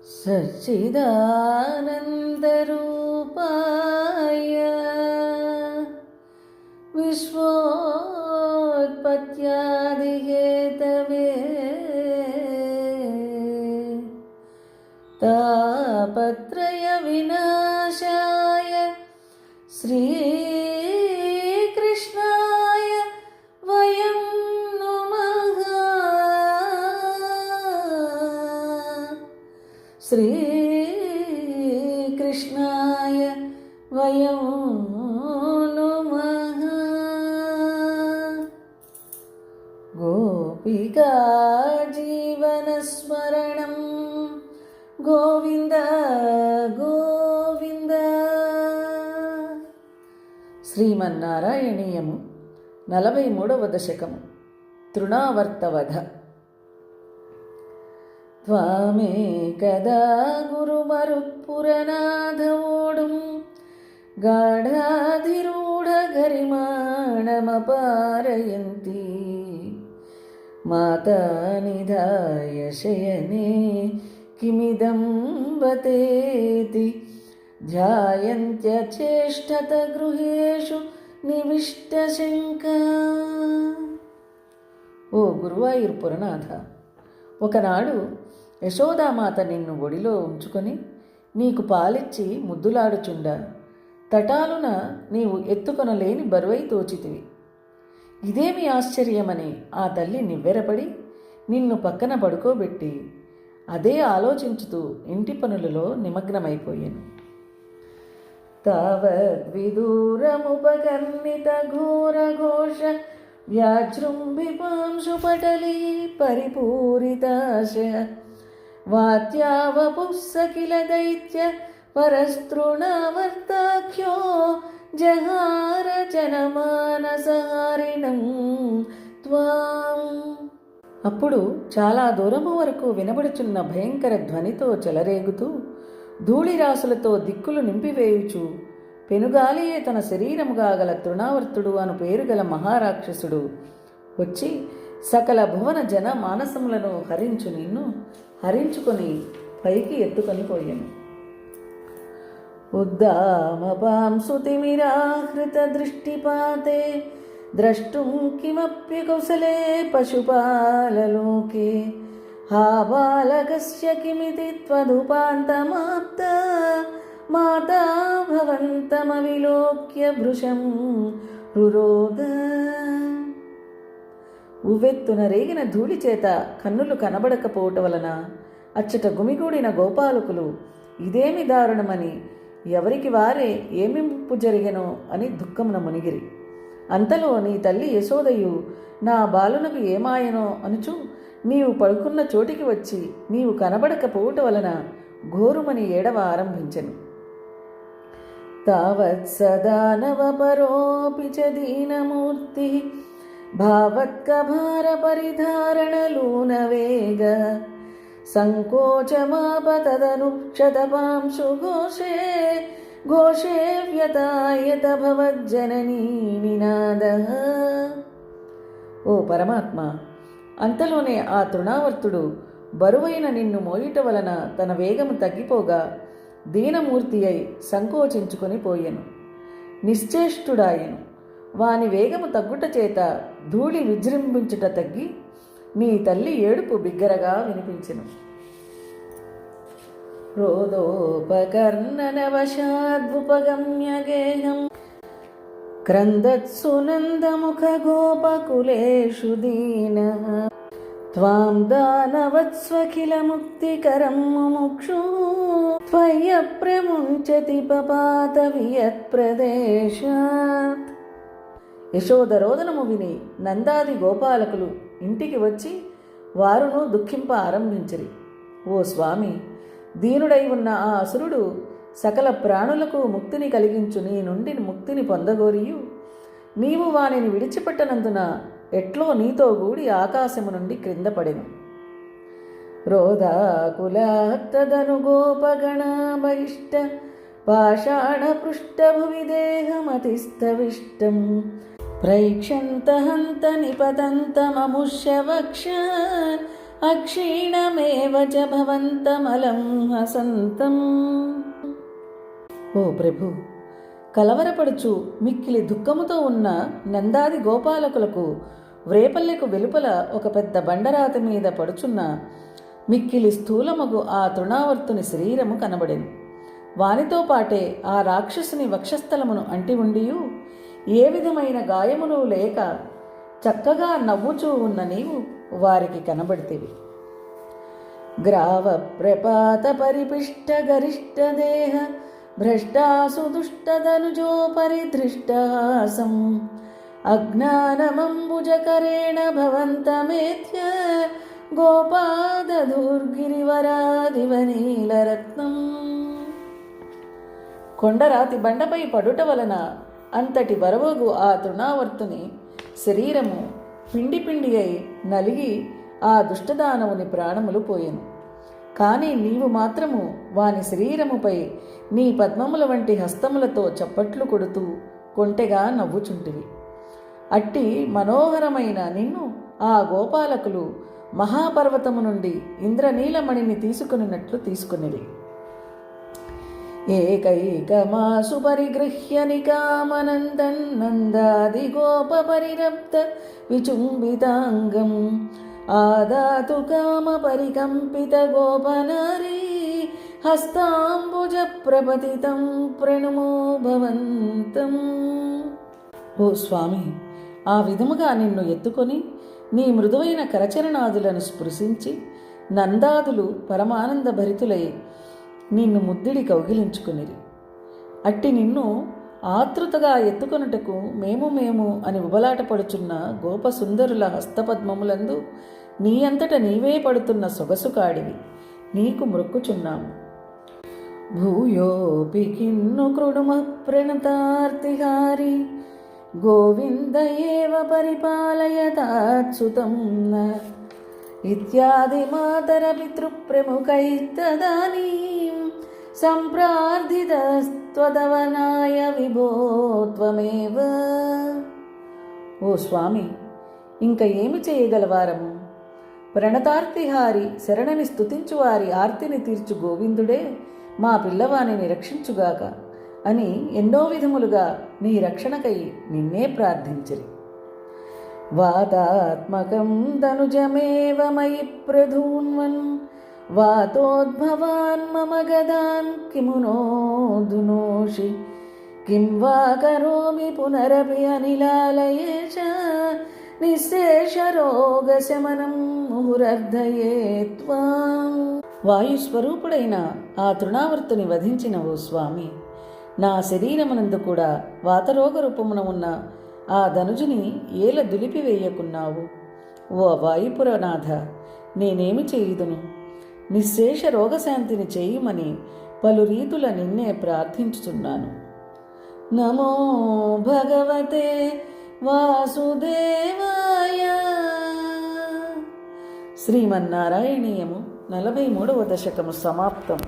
सच्चिदानन्दरूपाय विश्वोत्पत्त्यादिहेतवे तापत्रयविनाशाय श्रीकृष्णाय वयं नुमः। श्रीकृष्णाय वयं नुमः। गोपिका जीवनस्मरणं गोविन्द गोविन्द। శ్రీమన్నారాయణీయము 43వ దశకము తృణావర్తవధ. త్వామేకదా గురుమరుత్పురనాథవోడుం గాఢాధిరూఢగరిమాణమపారయంతి మాతా నిధాయ శయనే కిమిదం వతేతి ధ్యాయంత్యచేష్టత గృహేషు నివిష్టశంకా. ఓ గురువాయూర్పురనాథ, ఒకనాడు యశోదామాత నిన్ను ఒడిలో ఉంచుకొని నీకు పాలిచ్చి ముద్దులాడుచుండా తటాలున నీవు ఎత్తుకొనలేని బరువై తోచితివి. ఇదేమి ఆశ్చర్యమని ఆ తల్లి నివ్వెరపడి నిన్ను పక్కన పడుకోబెట్టి అదే ఆలోచించుతూ ఇంటి పనులలో నిమగ్నమైపోయాను. తావద్విదూరముపకర్ణిత ఘోరఘోష వ్యాజృంభిపాంశుపటలీ పరిపూరితాశ వాత్యావపుస్సకిల దైత్య పరస్తృణావర్తాఖ్యో జహార జనమానసహారిణం త్వాం. అప్పుడు చాలా దూరము వరకు వినబడుచున్న భయంకర ధ్వనితో చెలరేగుతూ ధూళిరాసులతో దిక్కులు నింపివేయుచు పెనుగాలియే తన శరీరముగా గల తృణావర్తుడు అను పేరు గల మహారాక్షసుడు వచ్చి సకల భువన జన మానసములను హరించు నిన్ను హరించుకొని పైకి ఎత్తుకొని పోయాను. ఉద్దామపాంసుతిమిరాహృత దృష్టిపాతే ద్రష్టుం కిమప్య కౌసలే పశుపాలలోకే హా బాలకస్య కిమితి త్వదుపాంతమాప్త మాతా భవంతమవిలోక్య భృశం రురోద. ఉవ్వెత్తున రేగిన ధూళి చేత కన్నులు కనబడకపోవటం వలన అచ్చట గుమిగూడిన గోపాలకులు ఇదేమి దారుణమని ఎవరికి వారే ఏమి ముప్పు జరిగెనో అని దుఃఖమున మునిగిరి. అంతలో నీ తల్లి యశోదయు నా బాలునకు ఏమాయనో అనుచు నీవు పడుకున్న చోటికి వచ్చి నీవు కనబడకపోవటం వలన ఘోరుమని ఏడవ ఆరంభించెను. తావత్ సదానవపరోపి చ దీనమూర్తి భావత్కభార పరిధారణలూనవేగ సంకోచమాపతదను క్షతపాంశు ఘోషే ఘోషే వ్యతాయత భవజ్జననీ నినాదః. ఓ పరమాత్మ, అంతలోనే ఆ తృణావర్తుడు బరువైన నిన్ను మోయుట వలన తన వేగము తగ్గిపోగా దీనమూర్తి అయి సంకోచించుకొని పోయెను, నిశ్చేష్టుడాయెను. వాని వేగము తగ్గుట చేత ధూళి విజృంభించుట తగ్గి నీ తల్లి ఏడుపు బిగ్గరగా వినిపించెను. రోదోపకర్ణనవశాద్వుపగమ్య గేహం క్రందత్సునందముఖ గోపకులేషు దీనః త్వాం దానవత్స్వఖిల ముక్తికరం ముముక్షు త్వయ్యప్రముంచతి పపాత వియత్ప్రదేశాత్. యశోద రోదనము విని నందాది గోపాలకులు ఇంటికి వచ్చి వారును దుఃఖింప ఆరంభించిరి. ఓ స్వామి, దీనుడై ఉన్న ఆ అసురుడు సకల ప్రాణులకు ముక్తిని కలిగించు నీ నుండి ముక్తిని పొందగోరియు నీవు వానిని విడిచిపెట్టనందున ఎట్లో నీతో గూడి ఆకాశము నుండి క్రింద పడెను. రోదాకులాత్తదను గోపగణాభయిష్ట పాషాణపృష్టభువి దేహమతిస్తవిష్టం ప్రైక్షంత హంత నిపతంతమముష్యవక్ష అక్షీణమేవ చ భవంతమలం హసంతం. ఓ ప్రభు, కలవరపడుచు మిక్కిలి దుఃఖముతో ఉన్న నందాది గోపాలకులకు వ్రేపల్లెకు వెలుపల ఒక పెద్ద బండరాతి మీద పడుచున్న మిక్కిలి స్థూలమగు ఆ తృణావర్తుని శరీరము కనబడెను. వానితో పాటే ఆ రాక్షసుని వక్షస్థలమును అంటి ఉండియు ఏ విధమైన గాయములు లేక చక్కగా నవ్వుచూ ఉన్న నీవు వారికి కనబడితివి. గ్రావ ప్రపాత పరిపిష్ట గరిష్ట దేహ భ్రష్టాసు దుష్టదనుజో పరిధృష్టహాసం అజ్ఞానమంబుజకరేణ భవంతమేత్య గోపాదధూర్గిరివరాదివనీలరత్నం. కొండరాతి బండపై పడుట వలన అంతటి బరవగు ఆ తృణావర్తుని శరీరము పిండి పిండి అయి నలిగి ఆ దుష్టదానవుని ప్రాణములు పోయెను. కానీ నీవు మాత్రము వాని శరీరముపై నీ పద్మముల వంటి హస్తములతో చప్పట్లు కొడుతూ కొంటెగా నవ్వుచుంటివి. అట్టి మనోహరమైన నిన్ను ఆ గోపాలకులు మహాపర్వతము నుండి ఇంద్రనీలమణిని తీసుకున్నట్లు తీసుకునివి. ఏకైకమాసు పరిగృహ్య నికామనందన్నందాది గోప పరిరప్త విచుంబితాంగం ఆదాతు కామ పరికంపిత గోపనారీ హస్తాంబుజ ప్రపతితం ప్రణుమో భవంతం. ఓ స్వామి, ఆ విధముగా నిన్ను ఎత్తుకొని నీ మృదువైన కరచరణాదులను స్పృశించి నందాదులు పరమానంద భరితులై నిన్ను ముద్దిడి కౌగిలించుకునిరి. అట్టి నిన్ను ఆతృతగా ఎత్తుకొనుటకు మేము అని ఉబలాటపడుచున్న గోపసుందరుల హస్తపద్మములందు నీ అంతట నీవే పడుతున్న సొగసు కాడివి నీకు మొక్కుచున్నాము. భూయోపి కిన్ను కృడుమ ప్రణతార్తిహారి గోవింద ఏవ పరిపాలయతాచ్యుతం ఇత్యాది మాతర పితృప్రముఖైస్తదానీం సంప్రార్థితస్త్వదవనాయ విభో త్వమేవ. ఓ స్వామి, ఇంక ఏమి చేయగలవారము? ప్రణతార్తిహారి శరణని స్తుతించువారి ఆర్తిని తీర్చు గోవిందుడే మా పిల్లవానిని రక్షించుగాక అని ఎన్నో విధములుగా నీ రక్షణకై నిన్నే ప్రార్థించిరి. వాతాత్మకం ధనుజమేవ మయి ప్రధూన్వన్ వాతోద్భవాన్ మమ గదాన్ కిమునోదునోషి కిం వా కరోమి పునరపి అనిలాలయే చ నిశ్శేషరోగశమనం ముహురర్ధయే త్వాం. వాయుస్వరూపుడైన ఆ తృణావర్తుని వధించిన ఓ స్వామి, నా శరీరమునందు కూడా వాతరోగ రూపమున ఉన్న ఆ ధనుజుని ఏల దులిపివేయకున్నావు. ఓ వాయుపురనాథ, నేనేమి చేయుదును? నిశ్శేష రోగశాంతిని చేయుమని పలు రీతుల నిన్నే ప్రార్థించుచున్నాను. నమో భగవతే వాసుదేవాయ. శ్రీమన్నారాయణీయము 43వ దశకము సమాప్తం.